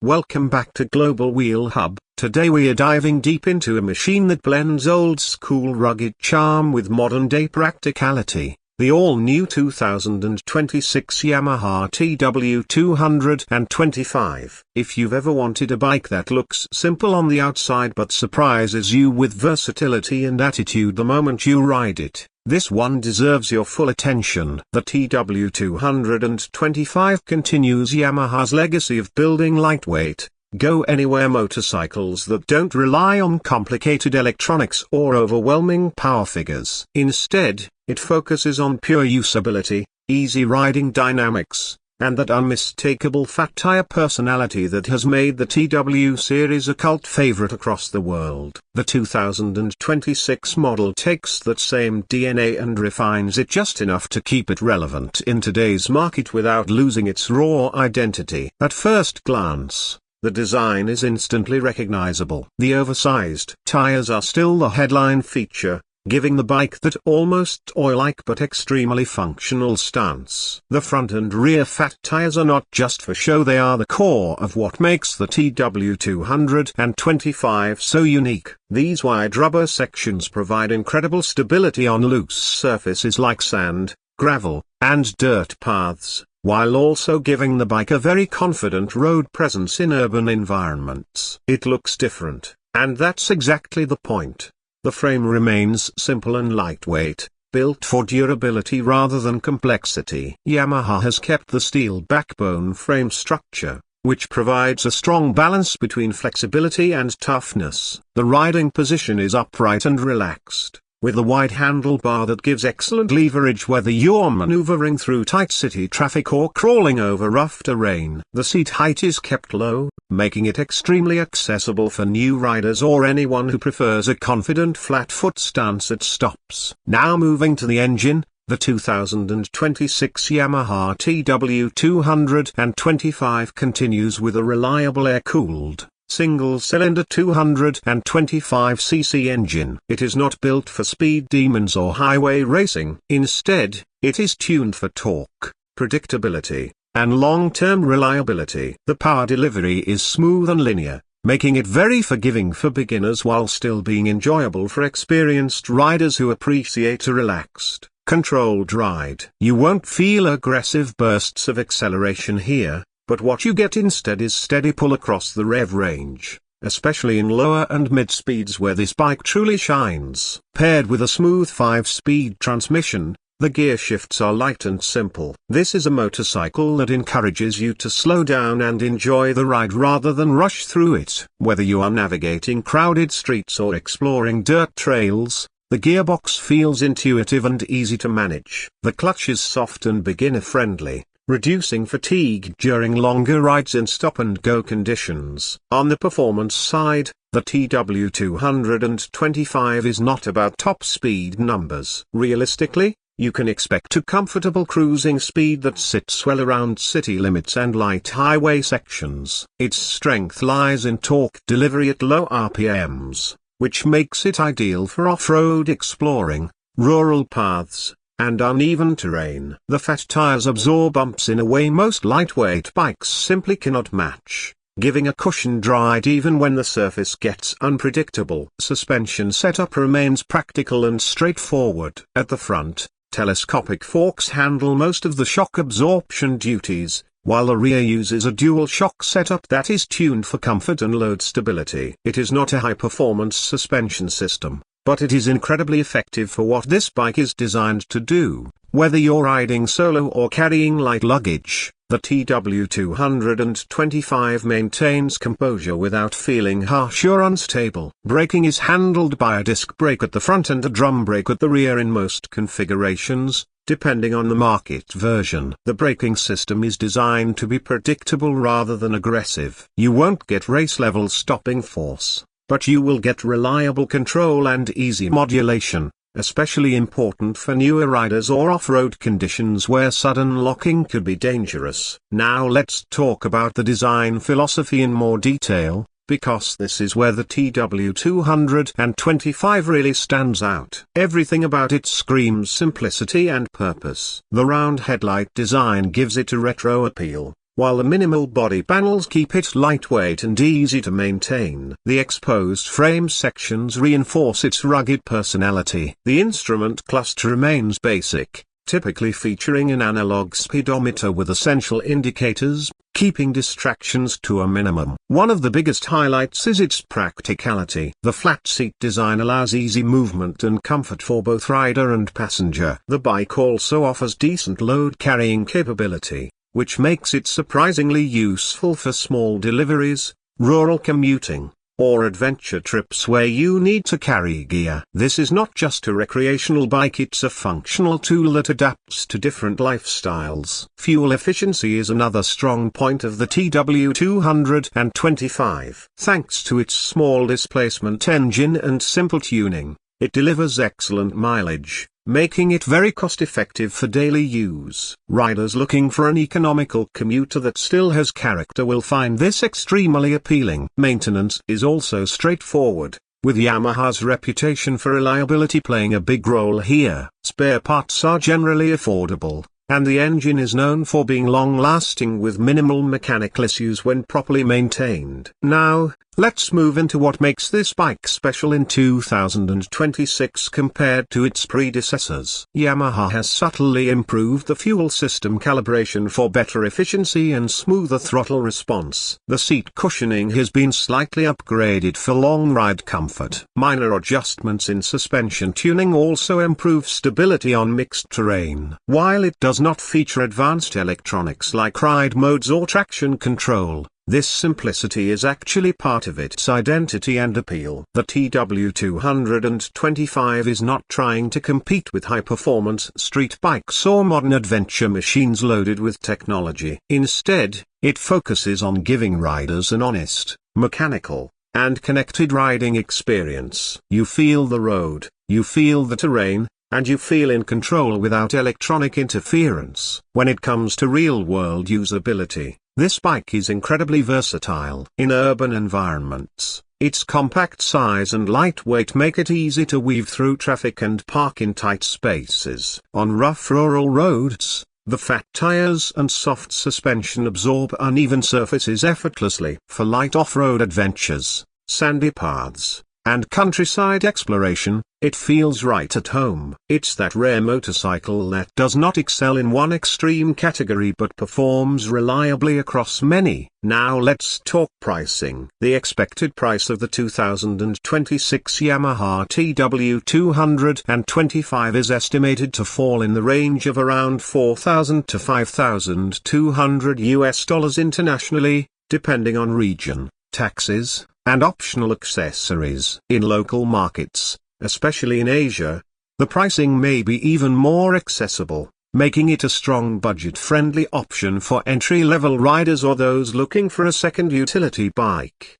Welcome back to Global Wheel Hub. Today we are diving deep into a machine that blends old school rugged charm with modern day practicality. The all-new 2026 Yamaha TW 225. If you've ever wanted a bike that looks simple on the outside but surprises you with versatility and attitude the moment you ride it, this one deserves your full attention. The TW 225 continues Yamaha's legacy of building lightweight, go-anywhere motorcycles that don't rely on complicated electronics or overwhelming power figures. Instead, it focuses on pure usability, easy riding dynamics, and that unmistakable fat tire personality that has made the TW series a cult favorite across the world. The 2026 model takes that same DNA and refines it just enough to keep it relevant in today's market without losing its raw identity. At first glance, the design is instantly recognizable. The oversized tires are still the headline feature, giving the bike that almost toy-like but extremely functional stance. The front and rear fat tires are not just for show, they are the core of what makes the TW 225 so unique. These wide rubber sections provide incredible stability on loose surfaces like sand, gravel, and dirt paths, while also giving the bike a very confident road presence in urban environments. It looks different, and that's exactly the point. The frame remains simple and lightweight, built for durability rather than complexity. Yamaha has kept the steel backbone frame structure, which provides a strong balance between flexibility and toughness. The riding position is upright and relaxed, with a wide handlebar that gives excellent leverage whether you're maneuvering through tight city traffic or crawling over rough terrain. The seat height is kept low, making it extremely accessible for new riders or anyone who prefers a confident flat-foot stance at stops. Now moving to the engine, the 2026 Yamaha TW 225 continues with a reliable air-cooled, single-cylinder 225cc engine. It is not built for speed demons or highway racing. Instead, it is tuned for torque, predictability, and long-term reliability. The power delivery is smooth and linear, making it very forgiving for beginners while still being enjoyable for experienced riders who appreciate a relaxed, controlled ride. You won't feel aggressive bursts of acceleration here, but what you get instead is steady pull across the rev range, especially in lower and mid speeds where this bike truly shines. Paired with a smooth 5-speed transmission, the gear shifts are light and simple. This is a motorcycle that encourages you to slow down and enjoy the ride rather than rush through it. Whether you are navigating crowded streets or exploring dirt trails, the gearbox feels intuitive and easy to manage. The clutch is soft and beginner-friendly, reducing fatigue during longer rides in stop-and-go conditions. On the performance side, the TW 225 is not about top speed numbers. Realistically, you can expect a comfortable cruising speed that sits well around city limits and light highway sections. Its strength lies in torque delivery at low RPMs, which makes it ideal for off-road exploring, rural paths, and uneven terrain. The fat tires absorb bumps in a way most lightweight bikes simply cannot match, giving a cushioned ride even when the surface gets unpredictable. Suspension setup remains practical and straightforward. At the front, telescopic forks handle most of the shock absorption duties, while the rear uses a dual shock setup that is tuned for comfort and load stability. It is not a high-performance suspension system, but it is incredibly effective for what this bike is designed to do. Whether you're riding solo or carrying light luggage, the TW 225 maintains composure without feeling harsh or unstable. Braking is handled by a disc brake at the front and a drum brake at the rear in most configurations, depending on the market version. The braking system is designed to be predictable rather than aggressive. You won't get race-level stopping force, but you will get reliable control and easy modulation, especially important for newer riders or off-road conditions where sudden locking could be dangerous. Now let's talk about the design philosophy in more detail, because this is where the TW 225 really stands out. Everything about it screams simplicity and purpose. The round headlight design gives it a retro appeal, while the minimal body panels keep it lightweight and easy to maintain. The exposed frame sections reinforce its rugged personality. The instrument cluster remains basic, typically featuring an analog speedometer with essential indicators, keeping distractions to a minimum. One of the biggest highlights is its practicality. The flat seat design allows easy movement and comfort for both rider and passenger. The bike also offers decent load carrying capability, which makes it surprisingly useful for small deliveries, rural commuting, or adventure trips where you need to carry gear. This is not just a recreational bike, it's a functional tool that adapts to different lifestyles. Fuel efficiency is another strong point of the TW225. Thanks to its small displacement engine and simple tuning, it delivers excellent mileage, making it very cost-effective for daily use. Riders looking for an economical commuter that still has character will find this extremely appealing. Maintenance is also straightforward, with Yamaha's reputation for reliability playing a big role here. Spare parts are generally affordable, and the engine is known for being long-lasting with minimal mechanical issues when properly maintained. Now, let's move into what makes this bike special in 2026 compared to its predecessors. Yamaha has subtly improved the fuel system calibration for better efficiency and smoother throttle response. The seat cushioning has been slightly upgraded for long ride comfort. Minor adjustments in suspension tuning also improve stability on mixed terrain. While it does not feature advanced electronics like ride modes or traction control, this simplicity is actually part of its identity and appeal. The TW225 is not trying to compete with high-performance street bikes or modern adventure machines loaded with technology. Instead, it focuses on giving riders an honest, mechanical, and connected riding experience. You feel the road, you feel the terrain, and you feel in control without electronic interference. When it comes to real-world usability, this bike is incredibly versatile. In urban environments, its compact size and lightweight make it easy to weave through traffic and park in tight spaces. On rough rural roads, the fat tires and soft suspension absorb uneven surfaces effortlessly. For light off-road adventures, sandy paths, and countryside exploration, it feels right at home. It's that rare motorcycle that does not excel in one extreme category but performs reliably across many. Now let's talk pricing. The expected price of the 2026 Yamaha TW225 is estimated to fall in the range of around $4,000 to $5,200 internationally, depending on region, taxes, and optional accessories. In local markets, especially in Asia, the pricing may be even more accessible, making it a strong budget-friendly option for entry-level riders or those looking for a second utility bike.